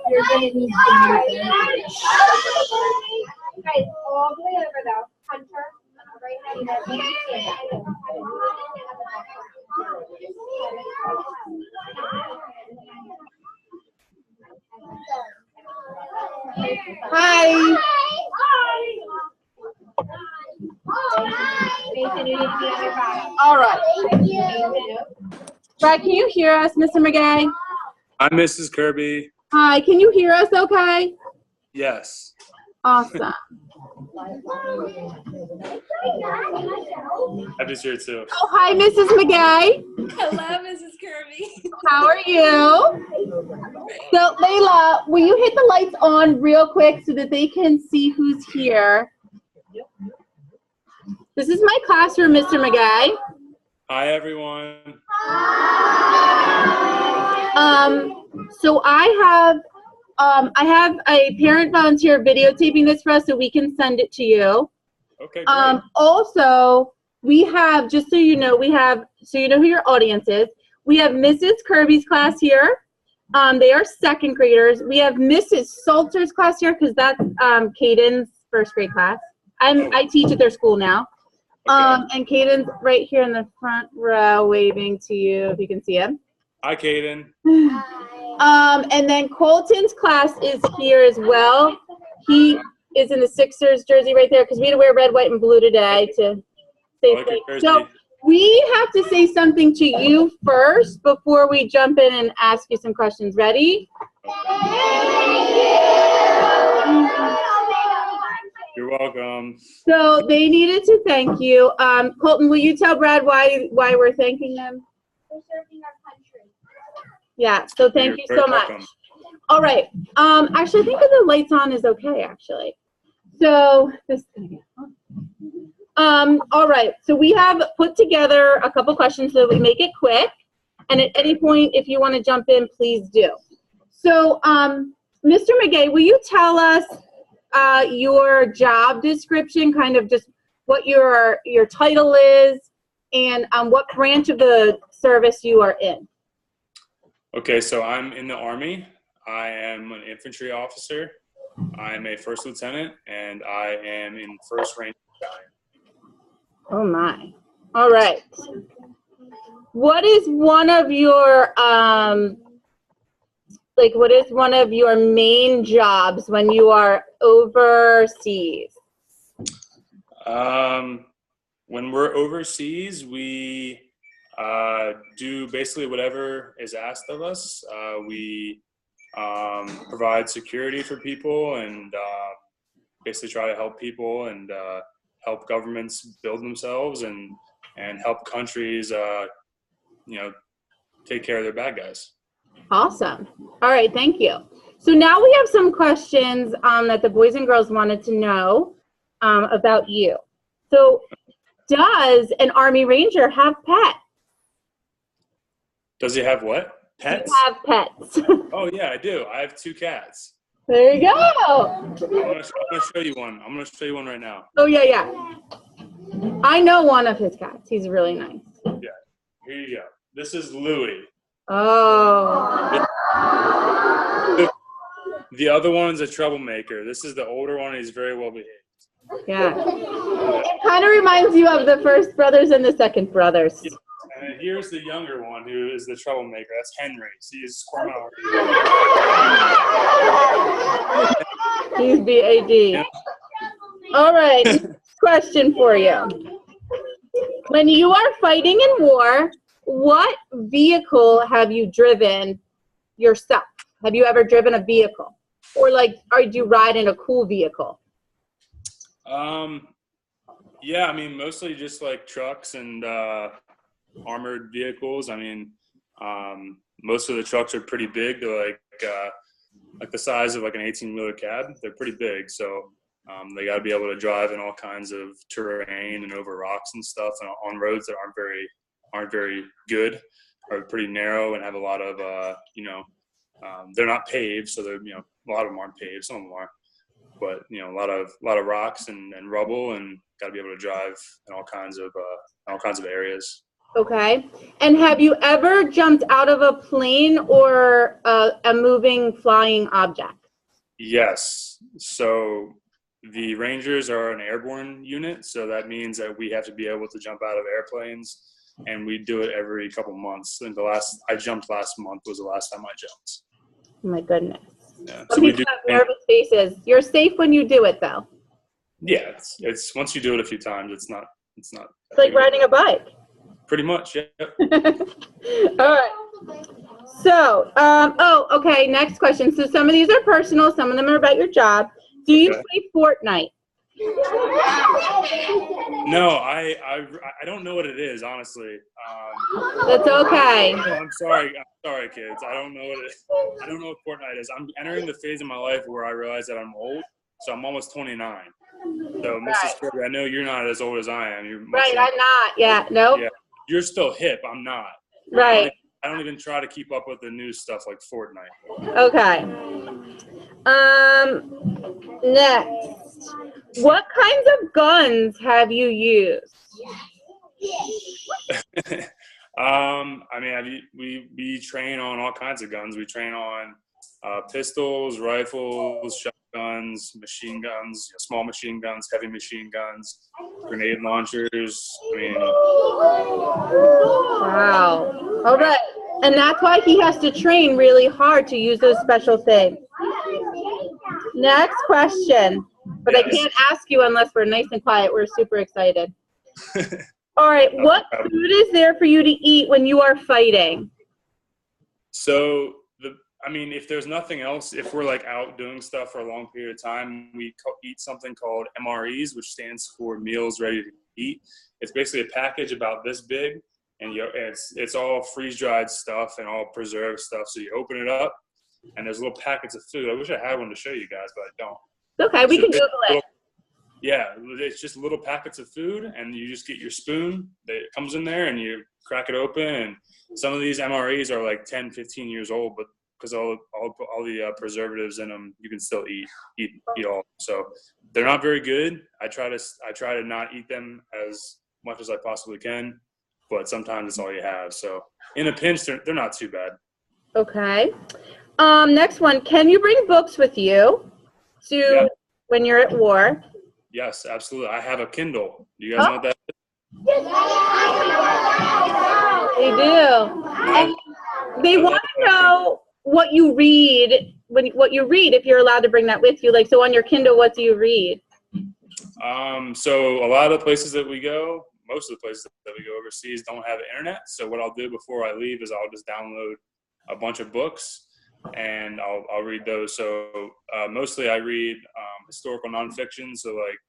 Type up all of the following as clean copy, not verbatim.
You're gonna need to use it. Guys, all the way over though. Hunter, right now. Hi. Nathan, you need to be on your bottom. All right. Brad, can you hear us, Mr. McGay? I'm Mrs. Kirby. Hi, can you hear us okay? Yes. Awesome. I'm just here too. Oh, hi, Mrs. McGay. Hello, Mrs. Kirby. How are you? So, Layla, will you hit the lights on real quick so that they can see who's here? This is my classroom, Mr. McGay. Hi, everyone. So I have a parent volunteer videotaping this for us so we can send it to you. Okay, great. Also, we have, just so you know who your audience is, we have Mrs. Kirby's class here. They are second graders. We have Mrs. Salter's class here because that's Caden's first grade class. I teach at their school now. Okay. And Caden's right here in the front row waving to you if you can see him. Hi, Caden. And then Colton's class is here as well. He is in the Sixers jersey right there because we had to wear red, white, and blue today to stay I like safe. your So jersey. we have to say something to you first before we jump in and ask you some questions. Ready? You're welcome. So they needed to thank you. Colton, will you tell Brad why we're thanking them? For serving our country. Yeah, so thank you You're so very much. welcome. All right. Actually, I think that the lights on is okay, actually. So this. All right. So we have put together a couple questions so that we make it quick. And at any point, if you want to jump in, please do. So, Mr. McGay, will you tell us your job description, kind of just what your title is, and what branch of the service you are in? Okay, so I'm in the Army. I am an infantry officer. I'm a first lieutenant, and I am in 1st Ranger Battalion. Oh my. All right. What is one of your main jobs when you are overseas? When we're overseas, we do basically whatever is asked of us. We provide security for people and basically try to help people and help governments build themselves and help countries, take care of their bad guys. Awesome. All right, thank you. So now we have some questions that the boys and girls wanted to know about you. So does an Army Ranger have pets? Does he have what? Pets? Do you have pets? Oh yeah, I do. I have 2 cats. There you go. I'm gonna show you one. I'm gonna show you one right now. Oh yeah. I know one of his cats. He's really nice. Yeah. Here you go. This is Louie. Oh. The other one's a troublemaker. This is the older one. He's very well behaved. Yeah. It kind of reminds you of the first brothers and the second brothers. Yeah. And then here's the younger one who is the troublemaker. That's Henry. See, he's squirming over here. He's BAD. All right. Question for you. When you are fighting in war, what vehicle have you driven yourself? Have you ever driven a vehicle? Or do you ride in a cool vehicle? Yeah, I mean, mostly just like trucks and armored vehicles. I mean, most of the trucks are pretty big. They're like the size of like an 18-wheeler cab. They're pretty big, so they got to be able to drive in all kinds of terrain and over rocks and stuff, and on roads that aren't very good, are pretty narrow and have a lot of they're not paved, so they're a lot of them aren't paved. Some of them are, but a lot of rocks and rubble, and got to be able to drive in all kinds of areas. Okay. And have you ever jumped out of a plane or a moving flying object? Yes. So the Rangers are an airborne unit, so that means that we have to be able to jump out of airplanes, and we do it every couple months. And I jumped last month was the last time I jumped. Oh my goodness. Yeah. Some So we people do. have nervous faces. You're safe when you do it, though. Yeah, it's once you do it a few times, it's not. It's like riding a bike. Pretty much, yeah. All right. So, okay, next question. So some of these are personal, some of them are about your job. Do you Okay. play Fortnite? No, I don't know what it is, honestly. That's okay. No, I'm sorry, kids. I don't know what it is. I don't know what Fortnite is. I'm entering the phase of my life where I realize that I'm old. So I'm almost 29. So, Mrs. Kirby, I know you're not as old as I am. You're much Right, younger. I'm not. Yeah, nope. Yeah. You're still hip. I'm not. Right. I don't even try to keep up with the new stuff like Fortnite. Okay. Next. What kinds of guns have you used? I mean, we train on all kinds of guns. We train on pistols, rifles, shotguns, machine guns, small machine guns, heavy machine guns, grenade launchers. I mean, Wow. All right. And that's why he has to train really hard to use those special things. Next question. But I Yes. can't ask you unless we're nice and quiet. We're super excited. All right. What food is there for you to eat when you are fighting? So if there's nothing else, if we're like out doing stuff for a long period of time, we eat something called MREs, which stands for Meals Ready to Eat. It's basically a package about this big, and it's all freeze-dried stuff and all preserved stuff. So you open it up, and there's little packets of food. I wish I had one to show you guys, but I don't. Okay, we So can it's Google it. Yeah, it's just little packets of food, and you just get your spoon. It comes in there, and you crack it open. And some of these MREs are like 10, 15 years old, but because all the preservatives in them, you can still eat all. So they're not very good. I try to not eat them as much as I possibly can, but sometimes it's all you have. So in a pinch, they're not too bad. Okay. Next one. Can you bring books with you to when you're at war? Yes, absolutely. I have a Kindle. Do you guys know what that is? They do. And they want to know what you read if you're allowed to bring that with you. Like, so on your Kindle, what do you read? So a lot of the places that we go, most of the places that we go overseas don't have internet. So what I'll do before I leave is I'll just download a bunch of books and I'll read those. So mostly I read historical nonfiction, so like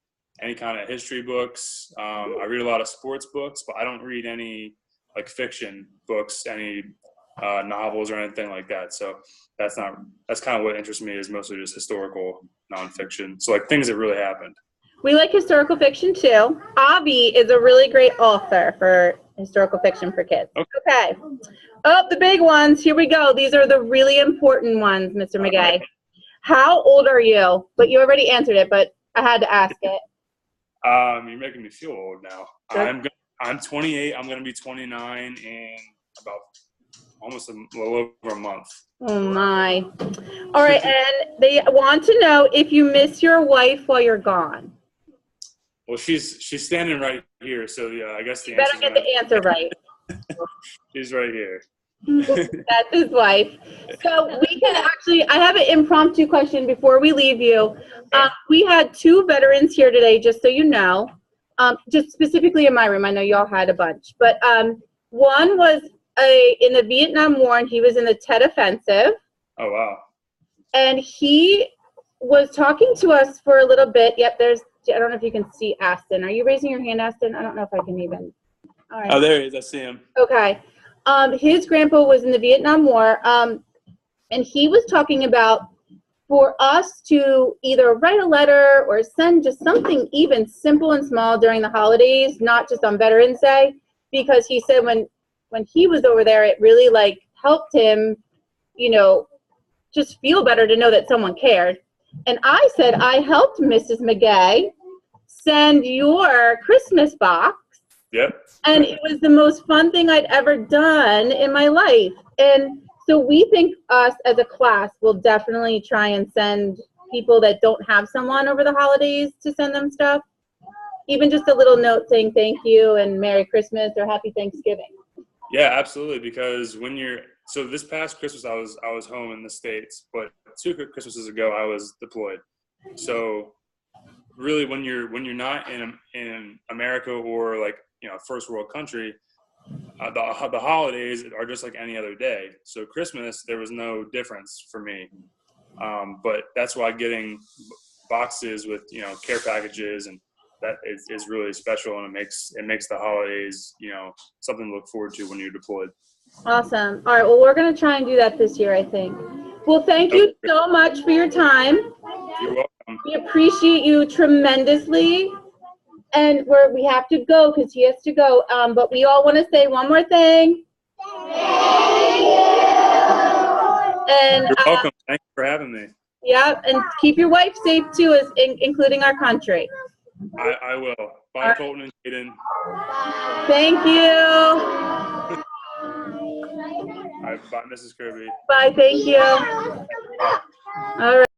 any kind of history books. I read a lot of sports books, but I don't read any like fiction books, any novels or anything like that. So that's kind of what interests me, is mostly just historical nonfiction. So like things that really happened. We like historical fiction too. Avi is a really great author for historical fiction for kids. Okay. Oh, the big ones. Here we go. These are the really important ones, Mr. McGay. How old are you? But you already answered it, but I had to ask it. You're making me feel old now. Sure. I'm 28. I'm going to be 29 in about almost a little over a month. Oh my. All right, and they want to know if you miss your wife while you're gone. Well, she's standing right here, so yeah, I guess the You better answer's get the answer right. she's right here. That's his wife. So we can actually, I have an impromptu question before we leave you. We had 2 veterans here today, just so you know, just specifically in my room. I know y'all had a bunch, but one was in the Vietnam War, and he was in the Tet Offensive. Oh, wow. And he was talking to us for a little bit. Yep, I don't know if you can see Aston. Are you raising your hand, Aston? I don't know if I can even. All right. Oh, there he is. I see him. Okay. His grandpa was in the Vietnam War, and he was talking about for us to either write a letter or send just something even simple and small during the holidays, not just on Veterans Day, because he said when he was over there, it really like helped him, just feel better to know that someone cared. And I said, I helped Mrs. McGay send your Christmas box Yep. And it was the most fun thing I'd ever done in my life. And so we think us as a class will definitely try and send people that don't have someone over the holidays to send them stuff. Even just a little note saying thank you and Merry Christmas or Happy Thanksgiving. Yeah, absolutely. Because so this past Christmas I was home in the States, but 2 Christmases ago I was deployed. So really, when you're not in America or like first world country, the holidays are just like any other day. So Christmas, there was no difference for me. But that's why getting boxes with care packages and that is really special, and it makes the holidays something to look forward to when you're deployed. Awesome. All right. Well, we're going to try and do that this year, I think. Well, thank you so much for your time. You're welcome. We appreciate you tremendously. And we have to go because he has to go. But we all want to say one more thing. Thank you. And, You're welcome. Thank you for having me. Yeah, and keep your wife safe too, including our country. I will. Bye, Colton and Jaden. Thank you. All right, bye, Mrs. Kirby. Bye, thank you. All right.